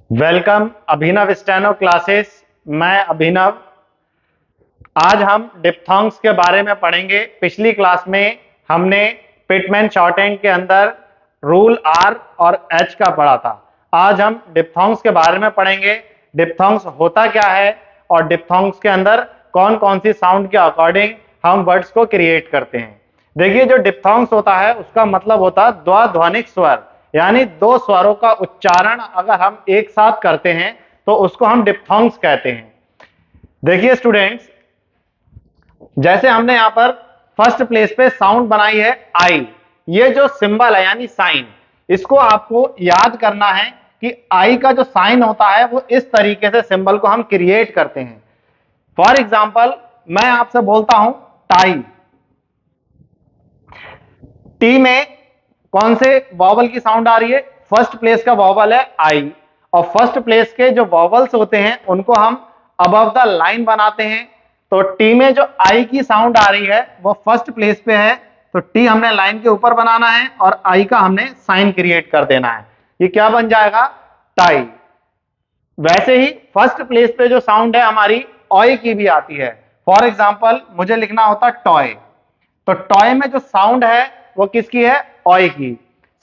Welcome अभिनव steno classes. मैं अभिनव। आज हम डिप्थोंग्स के बारे में पढ़ेंगे। पिछली क्लास में हमने पिटमैन शॉर्टहैंड के अंदर रूल आर और एच का पढ़ा था। आज हम डिप्थोंग्स के बारे में पढ़ेंगे। डिप्थोंग्स होता क्या है और डिप्थोंग्स के अंदर कौन कौन सी साउंड के अकॉर्डिंग हम वर्ड्स को क्रिएट करते हैं। देखिए, जो डिप्थोंग्स होता है उसका मतलब होता है द्विध्वनिक स्वर, यानी दो स्वरों का उच्चारण अगर हम एक साथ करते हैं तो उसको हम डिप्थोंग्स कहते हैं। देखिए स्टूडेंट्स, जैसे हमने यहां पर फर्स्ट प्लेस पे साउंड बनाई है आई। ये जो सिंबल है यानी साइन, इसको आपको याद करना है कि आई का जो साइन होता है वो इस तरीके से सिंबल को हम क्रिएट करते हैं। फॉर एग्जाम्पल, मैं आपसे बोलता हूं टाई। टी में कौन से वॉवल की साउंड आ रही है? फर्स्ट प्लेस का वॉवल है आई, और फर्स्ट प्लेस के जो वॉवल्स होते हैं उनको हम अबव द लाइन बनाते हैं। तो टी में जो आई की साउंड आ रही है वो फर्स्ट प्लेस पे है, तो टी हमने लाइन के ऊपर बनाना है और आई का हमने साइन क्रिएट कर देना है। ये क्या बन जाएगा? टाई। वैसे ही फर्स्ट प्लेस पे जो साउंड है हमारी ऑय की भी आती है। फॉर एग्जाम्पल, मुझे लिखना होता टॉय, तो टॉय में जो साउंड है वो किसकी है? ऑय की।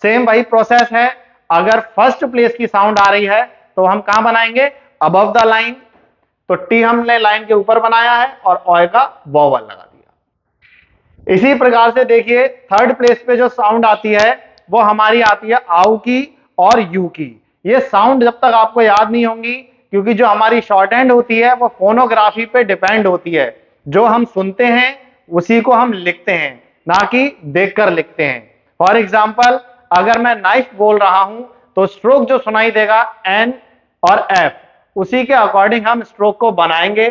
सेम वही प्रोसेस है। अगर फर्स्ट प्लेस की साउंड आ रही है तो हम कहां बनाएंगे? Above the line. तो टी हमने लाइन के ऊपर बनाया है और ऑय का वॉवल लगा दिया। इसी प्रकार से देखिए, थर्ड प्लेस पे जो साउंड आती है वो हमारी आती है आउ की और यू की। ये साउंड जब तक आपको याद नहीं होंगी, क्योंकि जो हमारी शॉर्ट हैंड होती है वो फोनोग्राफी पे डिपेंड होती है। जो हम सुनते हैं उसी को हम लिखते हैं, ना कि देखकर लिखते हैं। फॉर एग्जाम्पल, अगर मैं नाइफ बोल रहा हूं तो स्ट्रोक जो सुनाई देगा एन और एफ, उसी के अकॉर्डिंग हम स्ट्रोक को बनाएंगे।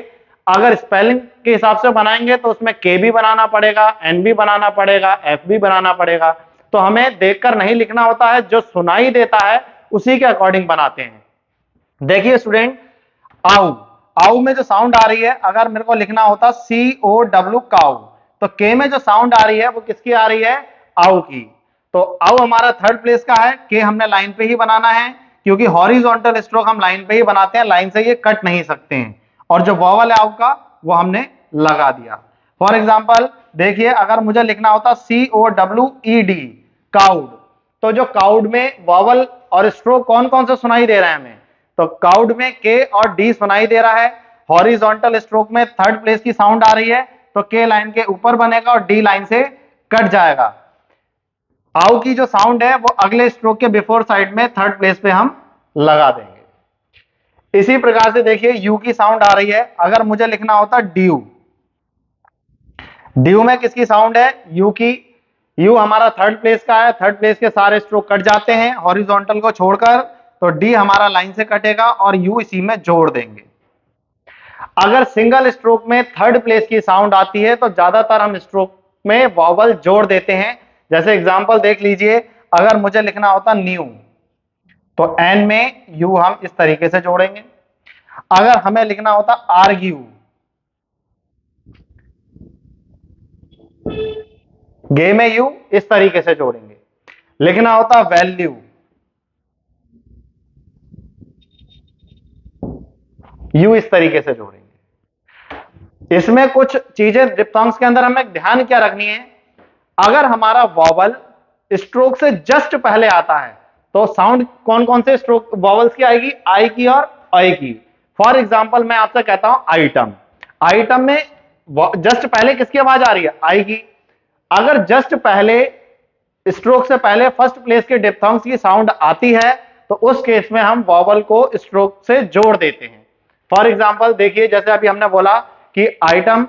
अगर स्पेलिंग के हिसाब से बनाएंगे तो उसमें के भी बनाना पड़ेगा, एन भी बनाना पड़ेगा, एफ भी बनाना पड़ेगा। तो हमें देखकर नहीं लिखना होता है, जो सुनाई देता है उसी के अकॉर्डिंग बनाते हैं। देखिए स्टूडेंट, आउ। आउ में जो साउंड आ रही है, अगर मेरे को लिखना होता सी ओ डब्ल्यू काउ, तो के में जो साउंड आ रही है वो किसकी आ रही है? आउ की। तो आउ हमारा थर्ड प्लेस का है, के हमने लाइन पे ही बनाना है, क्योंकि हॉरिजॉन्टल स्ट्रोक हम लाइन पे ही बनाते हैं, लाइन से ये कट नहीं सकते हैं। और जो वॉवल है आउ का वो हमने लगा दिया। फॉर एग्जाम्पल देखिए, अगर मुझे लिखना होता C O W E D cowed, तो जो काउड में वॉवल और स्ट्रोक कौन कौन से सुनाई दे रहे हैं हमें? तो काउड में के और डी सुनाई दे रहा है। हॉरिजॉन्टल स्ट्रोक में थर्ड प्लेस की साउंड आ रही है, तो के लाइन के ऊपर बनेगा और डी लाइन से कट जाएगा। आउ की जो साउंड है वो अगले स्ट्रोक के बिफोर साइड में थर्ड प्लेस पे हम लगा देंगे। इसी प्रकार से देखिए, यू की साउंड आ रही है, अगर मुझे लिखना होता ड्यू। ड्यू में किसकी साउंड है? यू की। यू हमारा थर्ड प्लेस का है, थर्ड प्लेस के सारे स्ट्रोक कट जाते हैं हॉरिजॉन्टल को छोड़कर, तो डी हमारा लाइन से कटेगा और यू इसी में जोड़ देंगे। अगर सिंगल स्ट्रोक में थर्ड प्लेस की साउंड आती है तो ज्यादातर हम स्ट्रोक में वॉवल जोड़ देते हैं। जैसे एग्जांपल देख लीजिए, अगर मुझे लिखना होता न्यू, तो एन में यू हम इस तरीके से जोड़ेंगे। अगर हमें लिखना होता आर्ग्यू, गे में यू इस तरीके से जोड़ेंगे। लिखना होता वैल्यू, यू इस तरीके से जोड़ेंगे। इसमें कुछ चीजें डिप्थोंग्स के अंदर हमें ध्यान क्या रखनी है? अगर हमारा वॉवल स्ट्रोक से जस्ट पहले आता है तो साउंड कौन कौन से स्ट्रोक वॉवल्स की आएगी? आई की और आई की। फॉर एग्जाम्पल, मैं आपसे कहता हूं आइटम। आइटम में जस्ट पहले किसकी आवाज आ रही है? आई की। अगर जस्ट पहले स्ट्रोक से पहले फर्स्ट प्लेस के डिप्थोंग्स की साउंड आती है तो उस केस में हम वॉवल को स्ट्रोक से जोड़ देते हैं। फॉर एग्जाम्पल देखिए, जैसे अभी हमने बोला कि आइटम,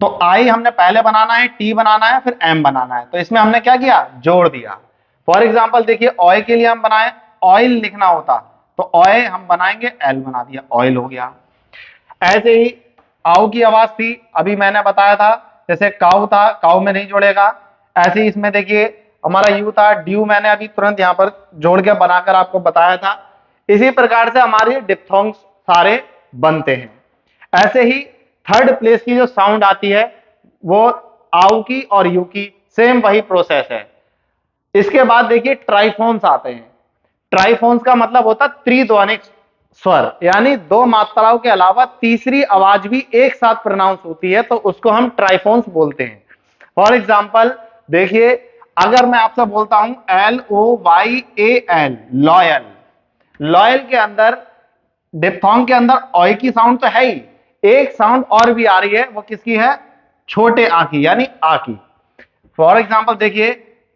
तो आई हमने पहले बनाना है, टी बनाना है, फिर एम बनाना है, तो इसमें हमने क्या किया? जोड़ दिया। फॉर एग्जाम्पल देखिए, ऑय के लिए हम बनाए ऑयल लिखना होता, तो ऑय हम बनाएंगे एल बना दिया, ऑयल हो गया। ऐसे ही आउ की आवाज थी, अभी मैंने बताया था, जैसे काउ था, काउ में नहीं जोड़ेगा। ऐसे ही इसमें देखिए हमारा यू था, ड्यू मैंने अभी तुरंत यहां पर जोड़ के बनाकर आपको बताया था। इसी प्रकार से हमारे डिप्थोंग्स सारे बनते हैं। ऐसे ही थर्ड प्लेस की जो साउंड आती है वो आउ की और यू की, सेम वही प्रोसेस है। इसके बाद देखिए ट्राइफोन्स आते हैं। ट्राइफोन्स का मतलब होता है त्रिध्वनिक स्वर, यानी दो मात्राओं के अलावा तीसरी आवाज भी एक साथ प्रोनाउंस होती है, तो उसको हम ट्राइफोन्स बोलते हैं। फॉर एग्जाम्पल देखिए, अगर मैं आपसे बोलता हूं LOYAL, लॉयल, लॉयल के अंदर डिप्थोंग के अंदर ऑय की साउंड तो है ही, एक साउंड और भी आ रही है, वो किसकी है? छोटे आ की, यानी आ की। फॉर एग्जाम्पल देखिए,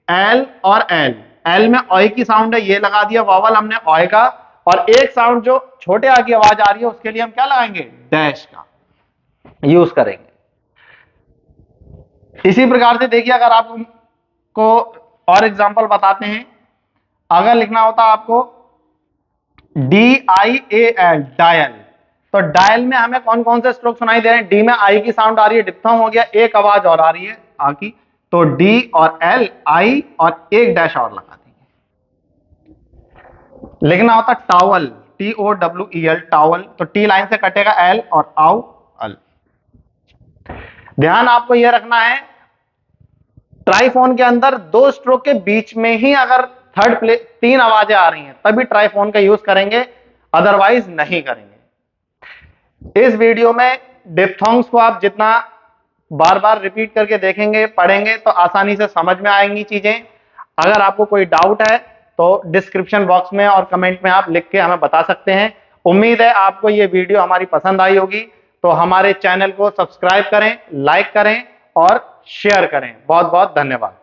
एल और एल, एल में ऑय की साउंड है, ये लगा दिया वॉवल हमने ऑय का, और एक साउंड जो छोटे आ की आवाज आ रही है उसके लिए हम क्या लगाएंगे? डैश का यूज करेंगे। इसी प्रकार से देखिए, अगर आपको और एग्जांपल बताते हैं, अगर लिखना होता आपको DIAL, डायल, तो डायल में हमें कौन कौन से स्ट्रोक सुनाई दे रहे हैं? डी में आई की साउंड आ रही है, डिप्थोंग हो गया, एक आवाज और आ रही है आ की, तो डी और एल, आई और एक डैश और लगा देंगे। लिखना होता टावल, TOWEL, टावल, तो टी लाइन से कटेगा एल और आउ अल। ध्यान आपको यह रखना है, ट्राइफोन के अंदर दो स्ट्रोक के बीच में ही अगर थर्ड प्ले तीन आवाजें आ रही हैं तभी ट्राइफोन का यूज करेंगे, अदरवाइज नहीं करेंगे। इस वीडियो में डिप्थोंग्स को आप जितना बार बार रिपीट करके देखेंगे, पढ़ेंगे, तो आसानी से समझ में आएंगी चीजें। अगर आपको कोई डाउट है तो डिस्क्रिप्शन बॉक्स में और कमेंट में आप लिख के हमें बता सकते हैं। उम्मीद है आपको ये वीडियो हमारी पसंद आई होगी, तो हमारे चैनल को सब्सक्राइब करें, लाइक करें और शेयर करें। बहुत बहुत धन्यवाद।